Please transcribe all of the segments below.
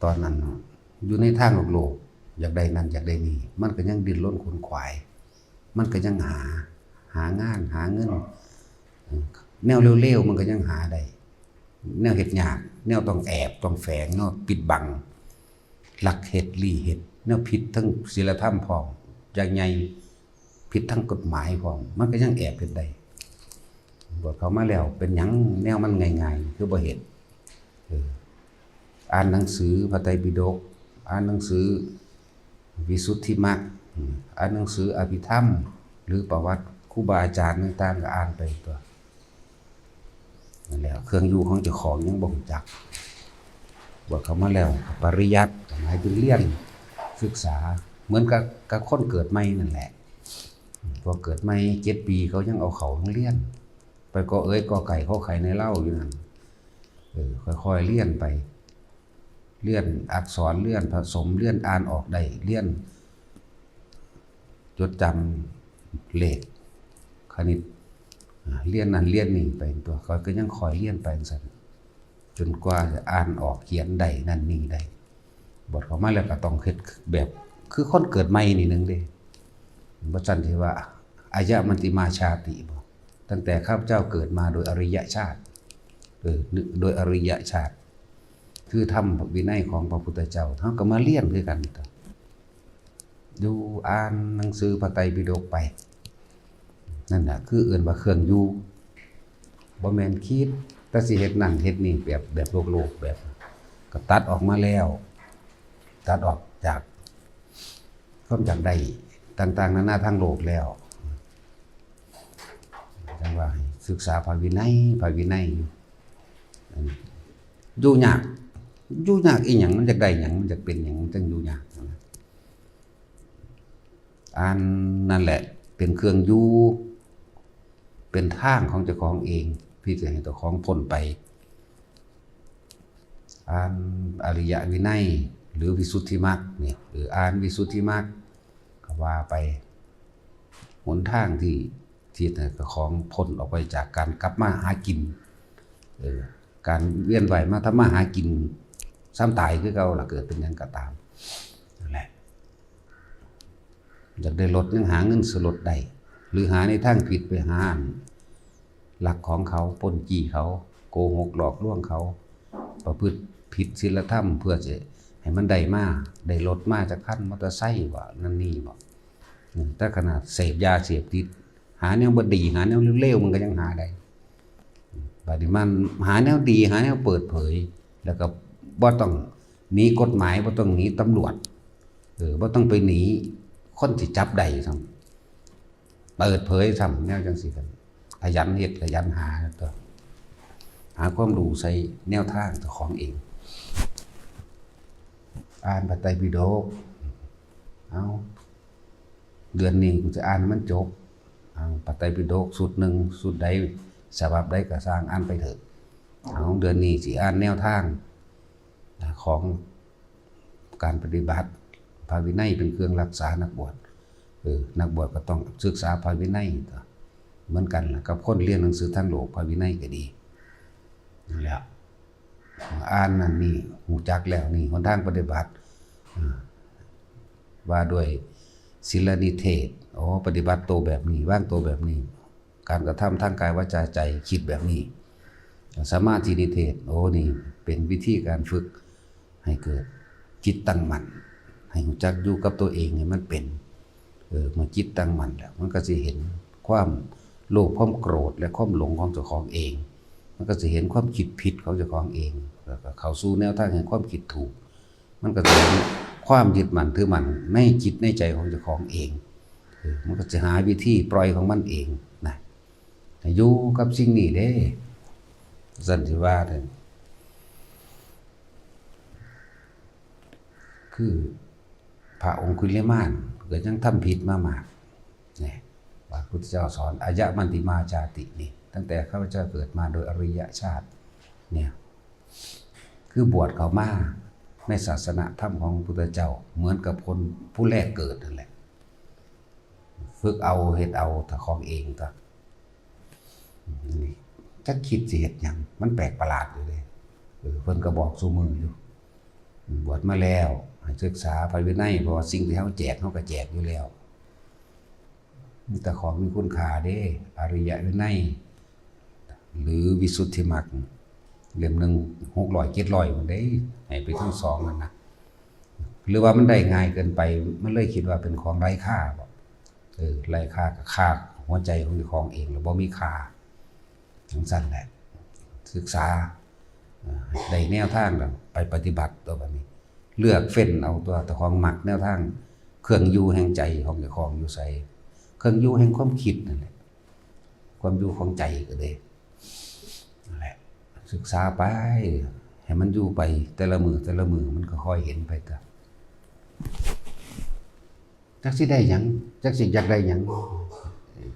ตอนนั้นอยู่ในทางโลกอยากได้นั่นอยากได้นี่มันก็ยังดิ้นรนขวนขวายมันก็ยังหางานหาเงินแนวเร็วๆมันก็ยังหาได้แนวเฮ็ดยากแนวต้องแอบต้องแฝงเนาะปิดบังลักเฮ็ดลี่เฮ็ดแนวผิดทั้งศีลธรรมพร้อมอย่างใหญ่ผิดทั้งกฎหมายพร้อมมันก็ยังแอบเฮ็ดได้บวชเขามาแล้วเป็นหยังแนวมันง่ายๆคือบ่เฮ็ดอ่านหนังสือพระไตรปิฎกอ่านหนังสือวิสุทธิมรรคอ่านหนังสืออภิธรรมหรือประวัติครูบาอาจารย์ต่างๆก็อ่านไปตัวนั่นแหละเครื่องอยู่ของเจ้าของยังบ่รู้จักบวชเขามาแล้วปริยัติหมายถึงเรียนศึกษาเหมือนกับคนเกิดใหม่นั่นแหละพอเกิดใหม่7 ปีเขายังเอาเขาโรงเรียนไปก็ก็ไก่ข้อไข่ในเล่าอยู่นั่นค่อยๆเรียนไปเลื่อนอักษรเลื่อนผสมเลื่อนอ่านออกได้เลื่อนจดจำเลขคณิตเลื่อนนั่นเลื่อนนี่ไปตัวเขาก็ยังคอยเลื่อนไปสั่นจนกว่าจะอ่านออกเขียนได้นั่นนี่ได้บทเขามาแล้วก็ต้องเฮ็ดแบบคือคนเกิดใหม่นี่นึงเด้บ่ซั่นที่ว่าอายะมันติมาชาติบ่ตั้งแต่ข้าพเจ้าเกิดมาโดยอริยชาติโดยอริยชาติคือธรรมวินัยของพระพุทธเจ้าเขาก็มาเรียนด้วยกันดูอ่านหนังสือพระไตรปิฎกไปนั่นน่ะคือเอื่นว่าเครื่องอยู่บ่แม่นคิดแต่สิเฮ็ดนั่นเฮ็ดนี่แบบโลกแบบก็ตัดออกมาแล้วตัดออกจากความจำได้ต่างๆนานาทางโลกแล้วจังว่าศึกษาพระวินัยอยู่ยากอีหยังมันจะได้หยังมันจะเป็นหยังมันจังอยู่ยากอ่านนั่นแหละเป็นเครื่องอยู่เป็นทางของเจ้าของเองที่จะให้เจ้าของพ้นไปอ่านอริยวินัยหรือวิสุทธิมรรคเนี่ยหรืออ่านวิสุทธิมรรคก็ว่าไปหนทางที่เจ้าของพ้นออกไปจากการกลับมาหากินการเวียนว่ายมาทำมาหากินซ้ำตายคือเก่าล่ะเกิดเป็นหยังก็ตามนั่นแหละอยากได้รถยังหาเงินซื้อรถได้หรือหาในทางผิดไปหาหลักของเขาปล้นจี้เขาโกหกหลอกลวงเขาประพฤติผิดศีลธรรมเพื่อจะให้มันได้มาได้รถมาจากคันมอเตอร์ไซค์ว่านั่นนี่บ่แต่ขนาดเสพยาเสพติดหาแนวบ่ดีหาแนวเลวๆมันก็ยังหาได้บัดนี้มันหาแนวดีหาแนวเปิดเผยแล้วก็บ่ต้องหนีกฎหมายบ่ต้องหนีตำรวจบ่ต้องไปหนีคนที่จับได้ซ้ำเปิดเผยซ้ำแนวจังซี่กันขยันเฮ็ดขยันหาตัวหาความรู้ใส่แนวทางเจ้าของเองอ่านพระไตรปิฎกเอาเดือนนี้กูจะอ่านมันจบพระไตรปิฎกสุดหนึ่งสุดใดฉบับใดก็สร้างอ่านไปเถอะเอาเดือนนี้สิอ่านแนวทางของการปฏิบัติพระวินัยเป็นเครื่องรักษานักบวชนักบวชก็ต้องศึกษาพระวินัยเหมือนกันกับคนเรียนหนังสือทางโลกพระวินัยก็ดีนั่นแหละอ่านนั่นนี่หูจักแล้วนี่หนทางปฏิบัติว่าด้วยศีลนิเทศปฏิบัติตัวแบบนี้ว่างตัวแบบนี้การกระทำทางกายวาจาใจคิดแบบนี้สมาธินิเทศนี่เป็นวิธีการฝึกให้เกิดจิตตั้งมั่นให้รู้จักอยู่กับตัวเองให้มันเป็นเมื่อจิตตั้งมั่นแล้วมันก็จะเห็นความโลภความโกรธและความหลงของเจ้าของเองมันก็จะเห็นความคิดผิดของเจ้าของเองแล้วก็เข้าสู่แนวทางแห่งความคิดถูกมันก็จะเห็นความยึดมั่นถือมั่นในจิตในใจของเจ้าของเองมันก็จะหาวิธีปล่อยของมันเองนะอยู่กับสิ่งนี้เด้สันติว่าคือพระองคุลิมานเกิดยังทำผิดมามากนี่พระพุทธเจ้าสอนอายะมันติมาชาตินี่ตั้งแต่ข้าพเจ้าเกิดมาโดยอริยชาติเนี่ยคือบวชเขามาในศาสนาธรรมของพระพุทธเจ้าเหมือนกับคนผู้แรกเกิดนั่นแหละฝึกเอาเฮ็ดเอาถ้าของเองต่อ จักคิดสิเฮ็ดหยังมันแปลกประหลาดอยู่เด้เพิ่นก็บอกซุมื้ออยู่บวชมาแล้วให้ศึกษาพระวินัยเพราะว่าสิ่งที่เฮาแจกเฮาก็แจกอยู่แล้วมีแต่ของมีคุณค่าเด้อริยวินัยหรือวิสุทธิมรรคเล่มหนึง600 700มันได้ให้ไปทั้งสองนั่นนะหรือว่ามันได้ง่ายเกินไปมันเลยคิดว่าเป็นของไร้ค่าบ่ไร้ค่าก็ค่าหัวใจของเจ้าของเองแล้วบ่มีค่าจังซั่นแหละศึกษาได้แนวทางแล้วไปปฏิบัติตัวบัดนี้เลือกเฟ้นเอาตัวแต่ของมักแนวทางเครื่องอยู่แห่งใจของเจ้าของอยู่ไสเครื่องอยู่แห่งความคิดนั่นแหละความอยู่ของใจก็เด้นั่นแหละศึกษาไปให้มันอยู่ไปแต่ละมือมันก็ค่อยเห็นไปก็จักสิได้หยังจักสิอยากได้หยัง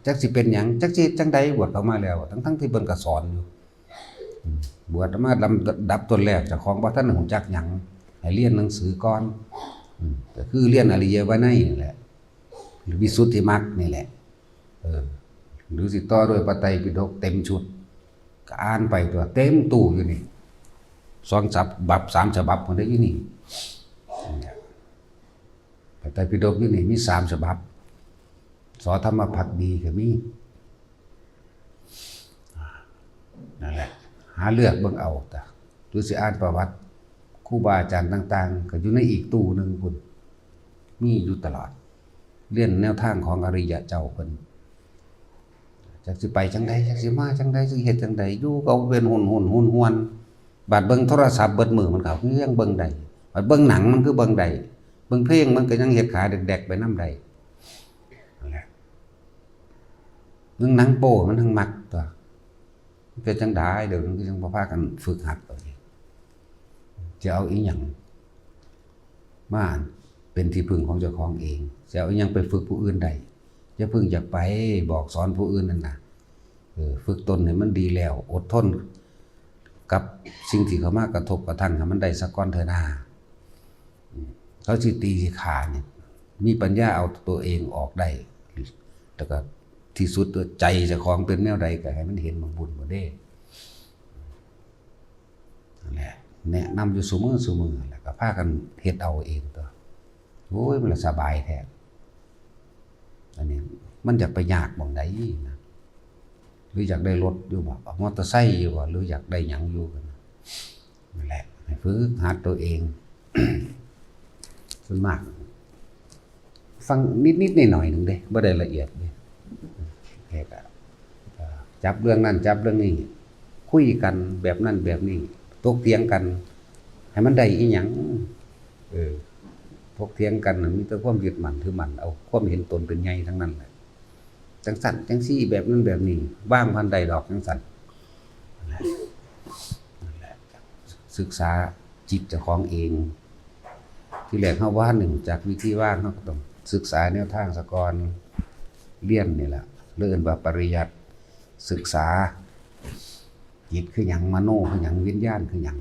จักสิเป็นหยังจักสิจังใดบวชออกมาแล้วทั้งที่เพิ่นก็สอนอยู่บวชมาดับต้นแรกเจ้าของบ่ทันรู้จักหยังให้เรียนหนังสือก่อนก็คือเรียนอริยวินัยนี่แหละหรือวิสุทธิมรรคนี่แหละหรือสิต่อด้วยพระไตรปิฎกเต็มชุดก็อ่านไปตัวเต็มตู้อยู่นี่2 ฉบับ 3 ฉบับพุ่นได้อยู่นี่พระไตรปิฎกอยู่นี่มี3 ฉบับสอธรรมภักดีก็มีนั่นแหละหาเลือกเบิ่งเอาแต่หรือสิอ่านประวัติครูบาอาจารย์ต่างๆก็อยู่ในอีกตู้นึงพุ่นมีอยู่ตลอดเรียนแนวทางของอริยะเจ้าเพิ่นจักสิไปจังใดจักสิมาจังใดสิเฮ็ดจังใดอยู่ก็เป็นหุ่นหวนบาดเบิ่งโทรศัพท์เบิดมือมันก็ยังเบิ่งได้บาดเบิ่งหนังมันคือเบิ่งได้เบิ่งเพลงมันก็ยังเฮ็ดขาแดกๆไปนำได้นั่นแหละเบิ่งหนังโป้มันทั้งมักตัวเป็นจังได๋เดี๋ยวมันก็จังบ่พากันฝึกหัดเอาเองจะเอาอีหยังมาเป็นที่พึ่งของเจ้าของเองจะเอาอีหยังไปฝึกผู้อื่นได้อย่าพึ่งอยากไปบอกสอนผู้อื่นนั่นน่ะฝึกตนให้มันดีแล้วอดทนกับสิ่งที่เข้ามากระทบกระทั่งให้มันได้สักก้อนเถอะนาเขาสิตีสิขาเนี่ยมีปัญญาเอาตัวเองออกได้แล้วก็ที่สุดตัวใจเจ้าของเป็นแนวใดก็ให้มันเห็นบางบุญบ่ได้นั่นแหละแนะนำอยู่ซุมื้อแล้วก็พากันเฮ็ดเอาเองตัวโอ้ยมันสบายแท้อันนี้มันอยากไปยากบ่งใดนะหรืออยากได้รถอยู่บ่มอเตอร์ไซค์อยู่บ่หรืออยากได้หยังอยู่กันนั่นแหละให้ฝึกหัดตัวเอง ส่วนมากฟังนิดๆหน่อยๆนึงเด้บ่ได้ละเอียดเด้แค่ก็จับเรื่องนั้นจับเรื่องนี้คุยกันแบบนั้นแบบนี้ตกเถียงกันให้มันได้อีหยังพกเถียงกันน่ะมีแต่ความยึดมั่นถือมั่นเอาความเห็นตนเป็นใหญ่ทั้งนั้นแหละจังสั่นจังซี่แบบนั้นแบบนี้ว่างพันใดดอกจังสั่นนั่นแหละศึกษาจิตเจ้าของเองที่แรกเฮาว่าหนึ่งจากวิธีว่างเฮาก็ต้องศึกษาแนวทางซะก่อนเรียนนี่แหละเรียนว่าปริยัติศึกษาจิตคือหยังมโนคือหยังวิญญาณคือหยัง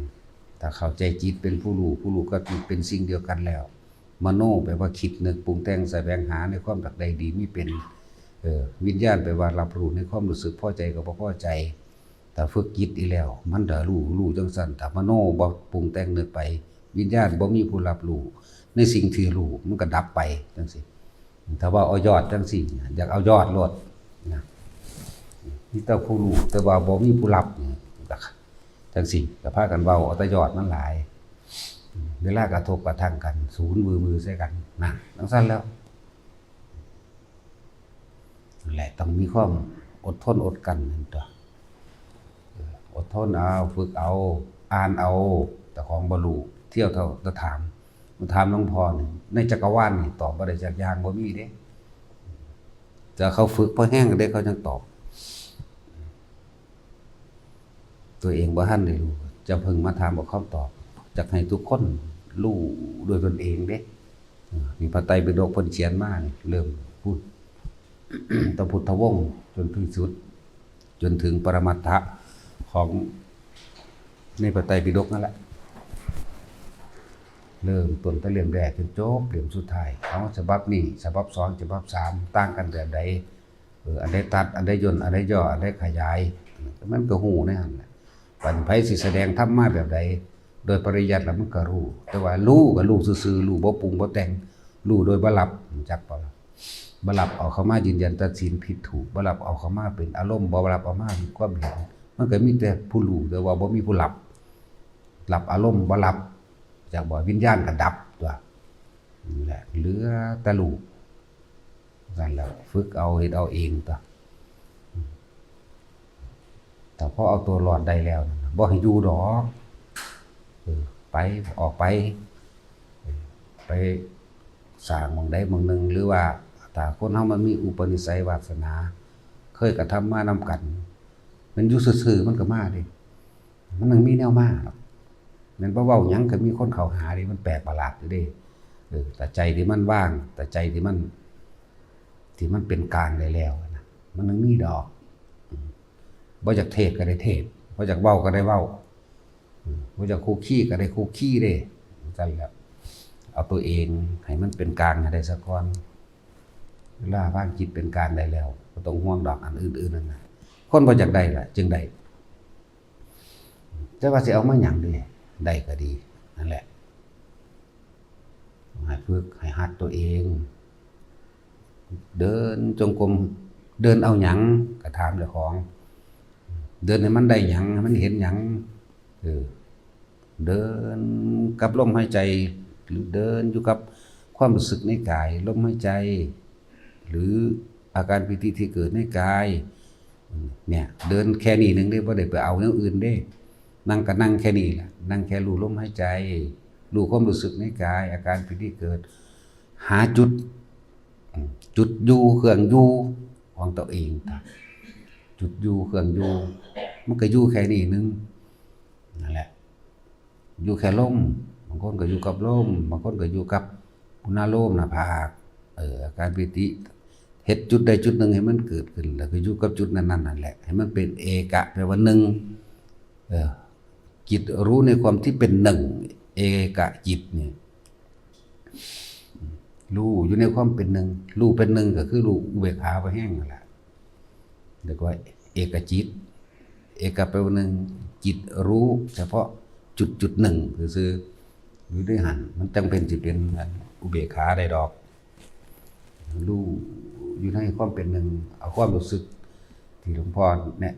ถ้าเข้าใจจิตเป็นผู้รู้ก็จิตเป็นสิ่งเดียวกันแล้วมโนแปลว่าคิดนึกปรุงแต่งแสวงหาในความรักใดดีมีเป็นวิญญาณแปลว่ารับรู้ในความรู้สึกพอใจกับบ่พอใจแต่ฝึกจิตอีแล้วมันจะรู้จังซั่นถ้ามโนบ่ปรุงแต่งนึกไปวิญญาณบ่มีผู้รับรู้ในสิ่งที่รู้มันก็ดับไปจังซี่ถ้าว่าเอายอดจังซี่อยากเอายอดโลดนะนี่แต่ผู้รู้แต่ว่าบ่มีผู้รับจังซี่ก็พากันเว้าเอาแต่ยอดมันหลายเวลากระทบกระทั่งกันศูนย์มือใส่กันนะจังซั่นแล้วนั่นแหละต้องมีความอดทนอดกันนั่นตัวอดทนเอาฝึกเอาอ่านเอาแต่ของบ่รู้เที่ยวเท่าจะถามมันถามหลวงพ่อนี่ในจักรวาลนี่ตอบบ่ได้จักอย่างบ่มีเด้แต่เขาฝึกพอแห้งก็ได้เขาจังตอบตัวเองบ่ทันได้รู้จะเพิ่งมาถามบ่คำตอบจักให้ทุกคนรู้ด้วยตนเองเด้นี่พระไตรปิฎกเพิ่นเขียนมานี่เริ่มพูดตพุทธวงศ์จนถึงสุดจนถึงปรมัตถะของในพระไตรปิฎกนั่นแหละเริ่มต้นแต่เล่มแรกจนจบเล่มสุดท้ายเอาฉบับนี้ฉบับ2ฉบับ3ต่างกันแบบใดอันใดตัดอันใดย่นอันใดย่ออันใดขยาย มันก็ฮู้ในหั่นแหละปัญไผสิแสดงธรรมะแบบใดโดยปริยัติแล้วมันก็รู้แต่ว่ารู้ก็รู้ซื่อๆรู้บ่ปรุงบ่แต่งรู้โดยบ่รับจักบ่ล่ะบ่รับเอาเข้ามายืนยันตัดสินผิดถูกบ่รับเอาเข้ามาเป็นอารมณ์บ่รับเอามาเป็นความเห็นมันก็มีแต่ผู้รู้แต่ว่าบ่มีผู้รับอารมณ์บ่รับจากบ่วิญญาณก็ดับตัวนี่แหละเหลือแต่รู้นั่นแหละฝึกเอาเฮ็ดเอาเองตัวแต่พอเอาตัวรอดได้แล้วบ่ให้อยู่ดอกไปออกไปสร้างหม้องใดหม้องหนึ่งหรือว่าถ้าคนเฮามันมีอุปนิสัยวาสนาเคยกระทำมานำกันมันอยู่ซื่อๆมันก็มาดิมันนึงมีแนวมาแม่นบ่เว้าหยังก็มีคนเข้าหาดิมันแปลกประหลาดอยู่เด้แต่ใจที่มันว่างแต่ใจที่มันเป็นกลางได้แล้วนะมันนึงมีดอกบ่อยากเทศก็ได้เทศบ่อยากเว้าก็ได้เว้าบ่อยากคุกคีก็ได้คุกคีเด้จังแหละเอาตัวเองให้มันเป็นกลางให้ได้ซะก่อนเวลาว่างจิตเป็นกลางได้แล้วบ่ต้องห่วงดอกอันอื่นๆนั่นน่ะคนบ่อยากได้ล่ะจึงได้แต่ว่าสิเอามาหยังดิได้ก็ดีนั่นแหละให้ฝึกให้หัดตัวเองเดินจงกรมเดินเอาหยังก็ถามเจ้าของเดินให้มันได้หยังให้มันเห็นหยังเดินกับลมหายใจหรือเดินอยู่กับความรู้สึกในกายลมหายใจหรืออาการปิติที่เกิดในกายเนี่ยเดินแค่นี้นึงได้บ่ได้ไปเอาอย่างอื่นเด้นั่งก็นั่งแค่นี้แหละนั่งแค่รู้ลมหายใจรู้ความรู้สึกในกายอาการปิติเกิดหาจุดอยู่เครื่องอยู่ของตัวเองจุดอยู่เครื่องอยู่มันก็อยู่แค่นี้นึงนั่นแหละอยู่แค่ลมบางคนก็อยู่กับลมบางคนก็อยู่กับอุณหภูมิหน้าผากอาการปิติเฮ็ดจุดใดจุดหนึ่งให้มันเกิดขึ้นแล้วก็อยู่กับจุดนั้นนั่นแหละให้มันเป็นเอกะแปลว่าหนึ่งจิตรู้ในความที่เป็นหนึ่งเอกะจิตเนี่ยรู้อยู่ในความเป็นหนึ่งรู้เป็นหนึ่งก็คือรู้อุเบกขาบ่แห้งนั่นแหละเรียกว่าเอกจิตเอกะแปลว่าหนึ่งจิตรู้เฉพาะจุดหนึ่งคืออยู่ด้วยหันมันจังเป็นสิเป็นอุเบกขาได้ดอกรู้อยู่ในความเป็นหนึ่งเอาความรู้สึกที่หลวงพ่อเนี่ย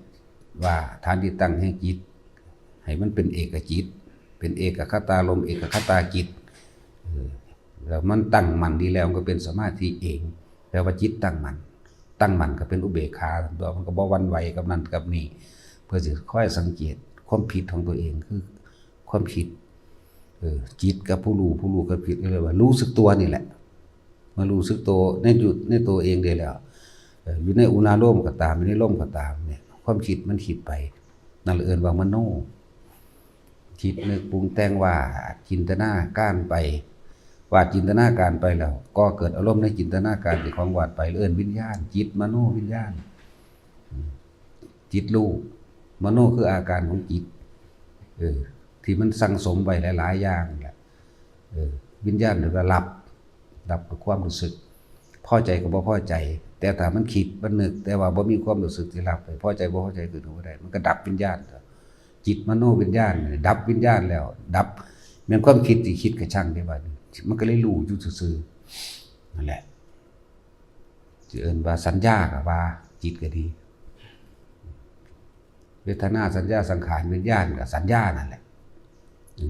ว่าฐานที่ตั้งแห่งจิตให้มันเป็นเอกจิตเป็นเอกคตารมณ์เอกคตาจิตแล้วมันตั้งมั่นดีแล้วมันก็เป็นสมาธิเองแปลว่าจิตตั้งมั่นก็เป็นอุเบกขาตัวมันก็บ่หวั่นไหวกับนั่นกับนี่เพื่อจะค่อยสังเกตความผิดของตัวเองคือความผิดจิตกับผู้รู้กับผิดเลยว่ารู้สึกตัวนี่แหละมารู้สึกตัวในตัวเองได้แล้วอยู่ในอุณหภูมิก็ตามอยู่ในลมก็ตามเนี่ยความคิดมันคิดไปนั่นเอิ้นว่ามโนคิดนึกปรุงแต่งว่าจินตนาการไปวาดจินตนาการไปแล้วก็เกิดอารมณ์ในจินตนาการที่ของวาดไปเอิ้นวิญญาณจิตมโนวิญญาณจิตรู้มโนคืออาการของจิตที่มันสั่งสมไว้หลายๆอย่างแหละวิญญาณหรือว่ารับกับความรู้สึกพอใจกับบ่พอใจแต่ถ้ามันคิดมันนึกแต่ว่าบ่มีความรู้สึกที่รับไปพอใจบ่พอใจเกิดขึ้นบ่ได้มันก็ดับวิญญาณจิตมโนวิญญาณดับวิญญาณแล้วดับแม้นความคิดที่คิดก็ช่างได้ว่ามันก็เลยรู้อยู่ซื่อๆนั่นแหละสิเอิ้นว่าสัญญาก็ว่าจิตก็ดีเวทนาสัญญาสังขารวิญญาณก็สัญญานั่นแหละ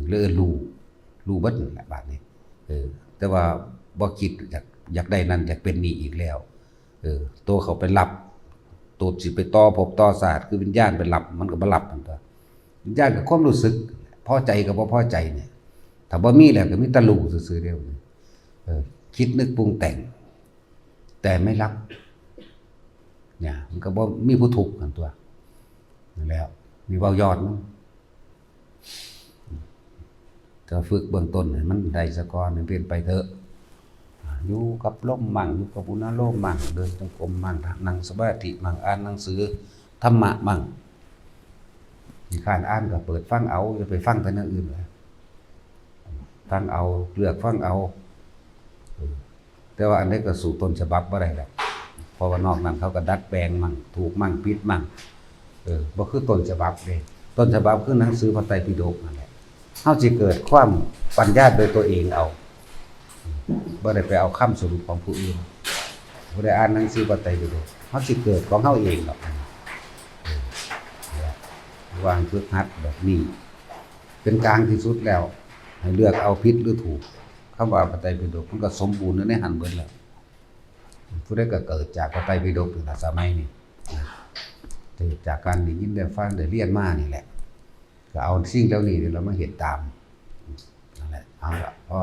เลื่อนรู้เบิดนั่นแหละบาดนี้แต่ว่าบ่คิดอยากได้นั่นอยากเป็นนี่อีกแล้วตัวเขาไปรับตัวสิไปต่อภพต่อศาสตร์คือวิญญาณไปรับมันก็บ่รับนั่นตัววิญญาณก็ความรู้สึกพอใจกับบ่พอใจเนี่ยถ้าบ่มีแล้วก็มีแต่รู้ซื่อๆเดียวคิดนึกปรุงแต่งแต่ไม่รับเนี่ยมันก็บ่มีผู้ทุกข์กันตัวนั่นแล้วมีเว้ายอดมั้งก็ฝึกเบื้องต้นให้มันได้ซะก่อนมันเป็นไปเถอะอยู่กับลมมั่งอยู่กับอุณหภูมิมั่งเดินจงกรมมั่งนั่งสมาธิมั่งอ่านหนังสือธรรมะมั่งที่ข้านอ่านก็เปิดฟังเอาอย่าไปฟังแต่เรื่องอื่นเลยฟังเอาเลือกฟังเอาแต่ว่าอันนี้ก็สู่ต้นฉบับบ่ได้แหละเพราะว่านอกนั้นเขาก็ดัดแปลงมั่งถูกมั่งผิดมั่ง บ่คือต้นฉบับเด้ต้นฉบับคือหนังสือพระไตรปิฎกนั่นแหละเฮาสิเกิดความปัญญาโดยตัวเองเอาบ่ได้ไปเอาคำสรุปของผู้อื่นบ่ได้อ่านหนังสือพระไตรปิฎกเฮาสิเกิดของเฮาเองดอกวางฝึกหัดแบบนี้เป็นกลางที่สุดแล้วให้เลือกเอาผิดหรือถูกคำว่าพระไตรปิฎกมันก็สมบูรณ์อยู่ในหันเบิดแล้วผู้ใดก็เกิดจากพระไตรปิฎกนี่ล่ะสมัยนี้เกิดจากการได้ยินได้ฟังได้เรียนมานี่แหละก็เอาสิ่งเหล่านี้เรามาเฮ็ดตามนั่นแหละเอาล่ะพอ